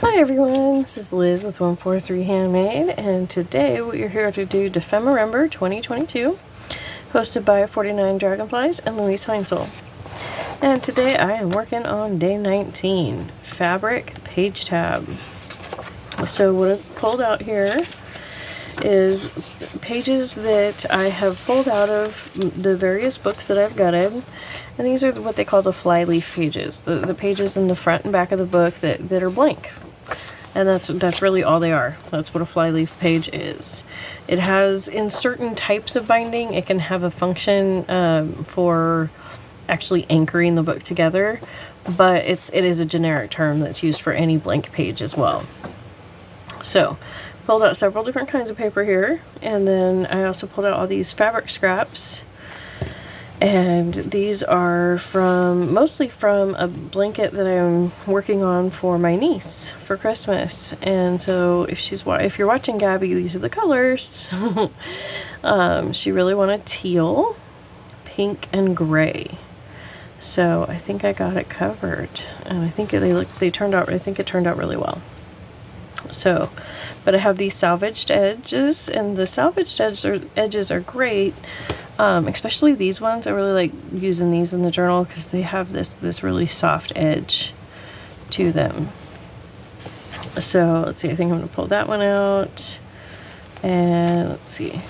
Hi everyone, this is Liz with 143 Handmade, and today we are here to do Dephemerember 2022, hosted by 49 Dragonflies and Louise Heinzel. And today I am working on day 19, fabric page tab. So what I've pulled out here is pages that I have pulled out of the various books that I've gutted. And these are what they call the flyleaf pages, the pages in the front and back of the book that are blank. And that's really all they are. That's what a flyleaf page is. It has, in certain types of binding, it can have a function for actually anchoring the book together, but it is a generic term that's used for any blank page as well. So, pulled out several different kinds of paper here, and then I also pulled out all these fabric scraps. And these are mostly from a blanket that I'm working on for my niece for Christmas. And so if you're watching Gabby, these are the colors. She really wanted teal, pink, and gray. So I think I got it covered, and I think it turned out really well. So, but I have these salvaged edges, and the salvaged edges are great. Especially these ones. I really like using these in the journal because they have this really soft edge to them. So let's see, I think I'm going to pull that one out, and let's see.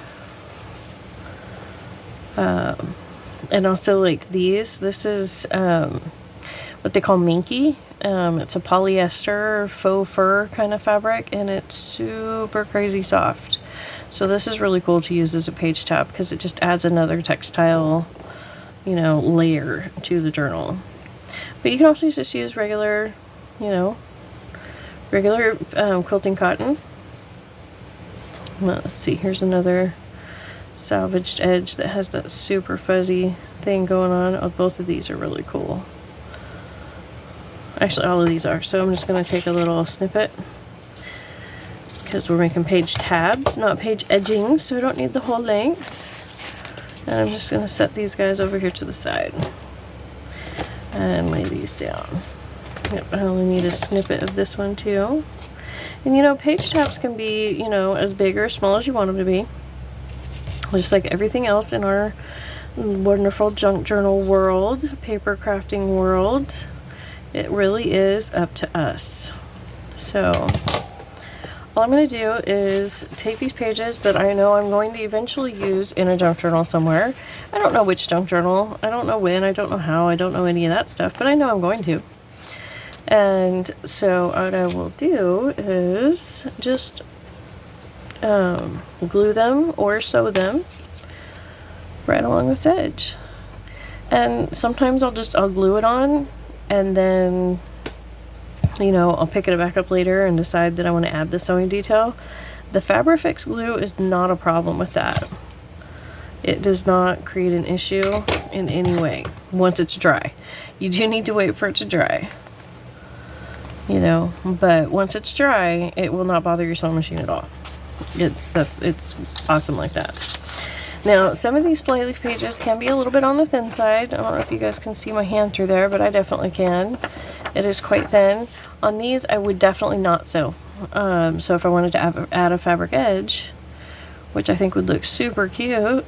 And also like this is what they call minky. It's a polyester faux fur kind of fabric, and it's super crazy soft. So this is really cool to use as a page tab because it just adds another textile, layer to the journal. But you can also just use regular quilting cotton. Well, let's see, here's another salvaged edge that has that super fuzzy thing going on. Oh, both of these are really cool. Actually, all of these are. So I'm just going to take a little snippet, because we're making page tabs, not page edging, so we don't need the whole length. And I'm just going to set these guys over here to the side and lay these down. Yep, I only need a snippet of this one too. And page tabs can be, as big or small as you want them to be. Just like everything else in our wonderful junk journal world, paper crafting world, it really is up to us. So all I'm going to do is take these pages that I know I'm going to eventually use in a junk journal somewhere. I don't know which junk journal, I don't know when, I don't know how, I don't know any of that stuff, but I know I'm going to. And so what I will do is just glue them or sew them right along this edge. And sometimes I'll glue it on, and then I'll pick it back up later and decide that I want to add the sewing detail. The Fabrifix glue is not a problem with that. It does not create an issue in any way once it's dry. You do need to wait for it to dry, but once it's dry, it will not bother your sewing machine at all. It's awesome like that. Now, some of these flyleaf pages can be a little bit on the thin side. I don't know if you guys can see my hand through there, but I definitely can. It is quite thin. On these, I would definitely not sew. So if I wanted to add a fabric edge, which I think would look super cute,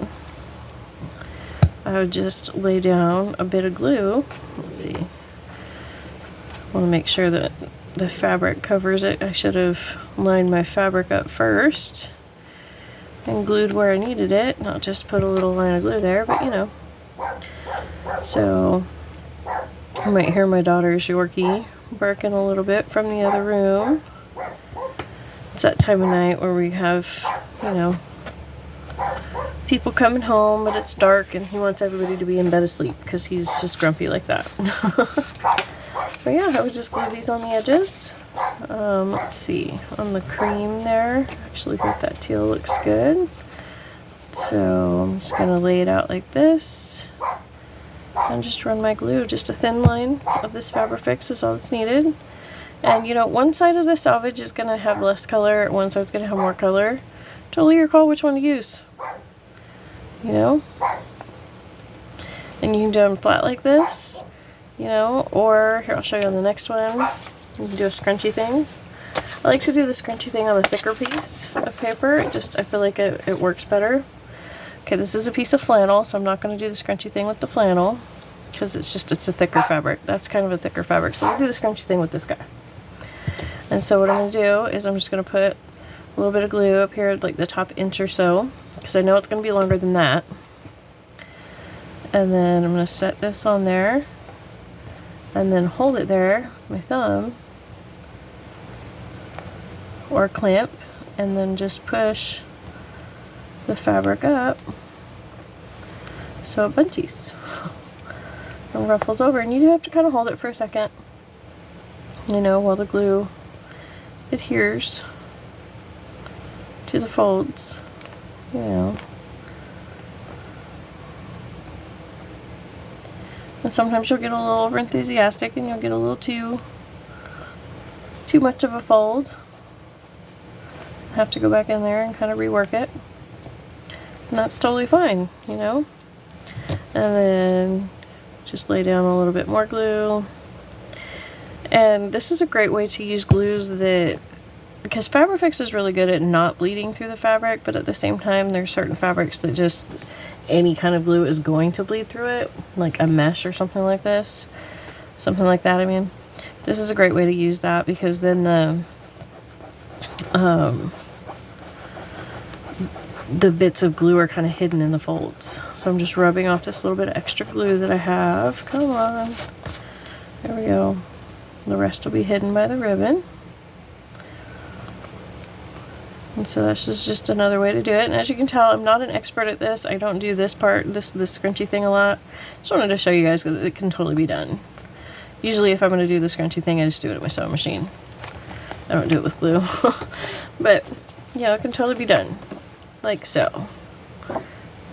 I would just lay down a bit of glue. Let's see. I want to make sure that the fabric covers it. I should have lined my fabric up first and glued where I needed it, not just put a little line of glue there, but So you might hear my daughter's Yorkie barking a little bit from the other room. It's that time of night where we have, people coming home, but it's dark and he wants everybody to be in bed asleep because he's just grumpy like that. But yeah, I would just glue these on the edges. Let's see, on the cream there, actually think that teal looks good. So I'm just going to lay it out like this and just run my glue. Just a thin line of this Fabrifix is all that's needed. And one side of the salvage is going to have less color, one side's going to have more color. Totally your call which one to use. And you can do them flat like this, or here, I'll show you on the next one. You can do a scrunchy thing. I like to do the scrunchy thing on the thicker piece of paper. I feel like it works better. Okay, this is a piece of flannel, so I'm not going to do the scrunchy thing with the flannel because it's a thicker fabric. That's kind of a thicker fabric, so we'll do the scrunchy thing with this guy. And so what I'm going to do is I'm just going to put a little bit of glue up here, like the top inch or so, because I know it's going to be longer than that. And then I'm going to set this on there and then hold it there with my thumb or clamp, and then just push the fabric up so it bunches and ruffles over. And you do have to kind of hold it for a second, you know, while the glue adheres to the folds, you know. And sometimes you'll get a little over enthusiastic and you'll get a little too much of a fold. Have to go back in there and kind of rework it. And that's totally fine, you know. And then just lay down a little bit more glue. And this is a great way to use glues that, because Fabrifix is really good at not bleeding through the fabric, but at the same time there's certain fabrics that just any kind of glue is going to bleed through it, like a mesh or something like this. Something like that, I mean. This is a great way to use that, because then the bits of glue are kind of hidden in the folds. So I'm just rubbing off this little bit of extra glue that I have. Come on. There we go. The rest will be hidden by the ribbon. And so that's just another way to do it. And as you can tell, I'm not an expert at this. I don't do this part, this scrunchy thing a lot. Just wanted to show you guys that it can totally be done. Usually if I'm going to do the scrunchy thing, I just do it at my sewing machine. I don't do it with glue. But yeah, it can totally be done. Like so.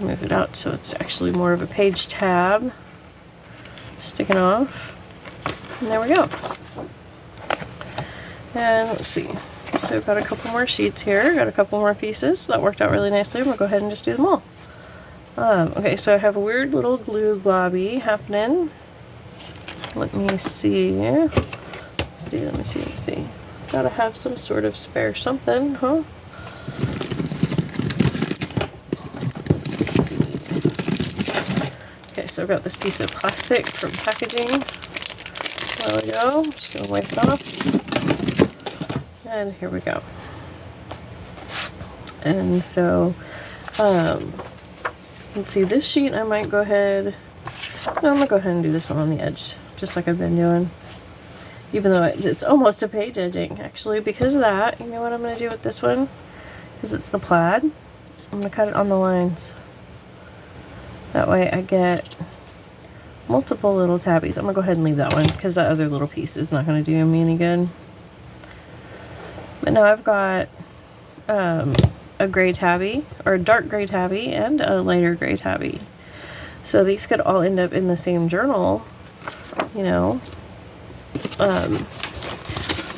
Move it out so it's actually more of a page tab sticking off. And there we go. And let's see. So I've got a couple more sheets here. Got a couple more pieces. That worked out really nicely. I'm going to go ahead and just do them all. Okay, so I have a weird little glue globby happening. Let me see. Let me see. Gotta have some sort of spare something, huh? Let's see. Okay, so I've got this piece of plastic from packaging a while ago. I'm just gonna wipe it off. And here we go. And so, let's see, this sheet I might go ahead, no, I'm gonna go ahead and do this one on the edge, just like I've been doing. Even though it's almost a page edging, actually, because of that. You know what I'm gonna do with this one? Because it's the plaid, I'm gonna cut it on the lines. That way I get multiple little tabbies. I'm gonna go ahead and leave that one, because that other little piece is not gonna do me any good. But now I've got a gray tabby, or a dark gray tabby, and a lighter gray tabby. So these could all end up in the same journal, you know,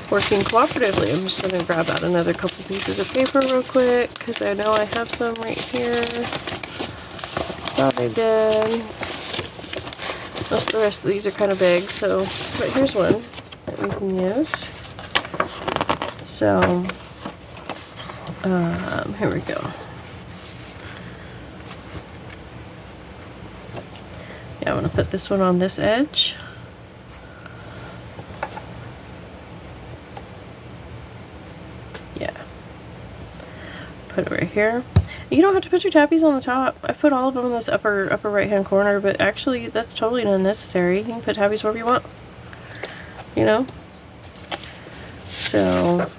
working cooperatively. I'm just going to grab out another couple pieces of paper real quick, because I know I have some right here. Thought I did. Most of the rest of these are kind of big, so, but here's one that we can use. So, here we go. Yeah, I'm going to put this one on this edge. Yeah. Put it right here. You don't have to put your tabbies on the top. I put all of them in this upper right hand corner, but actually that's totally unnecessary. You can put tabbies wherever you want. You know? So,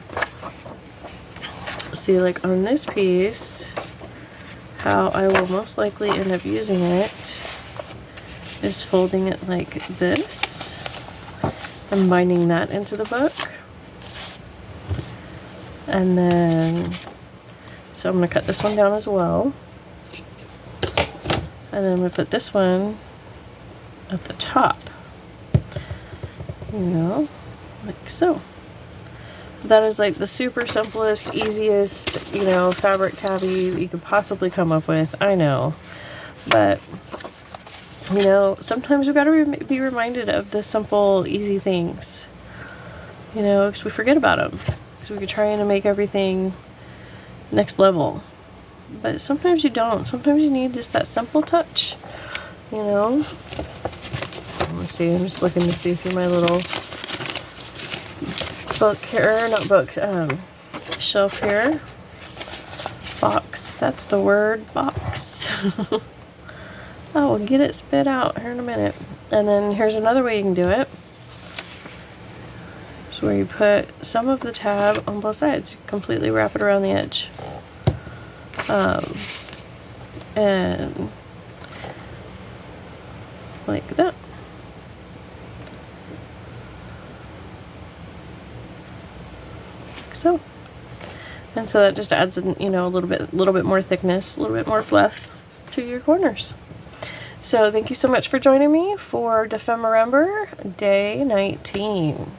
see, like on this piece, how I will most likely end up using it is folding it like this and binding that into the book. And then, so I'm going to cut this one down as well. And then I'm going to put this one at the top. You know, like so. That is like the super simplest, easiest, you know, fabric tabby you could possibly come up with. I know. But, you know, sometimes we've got to be reminded of the simple, easy things. You know, because we forget about them. because we could try to make everything next level. But sometimes you don't. Sometimes you need just that simple touch, you know? Let's see, I'm just looking to see through my little book here, not book, shelf here. Box, that's the word, box. Oh, we'll get it spit out here in a minute. And then here's another way you can do it. It's where you put some of the tab on both sides, completely wrap it around the edge. And like that. Like so. And so that just adds, you know, a little bit more thickness, a little bit more fluff to your corners. So thank you so much for joining me for dephemerember day 19.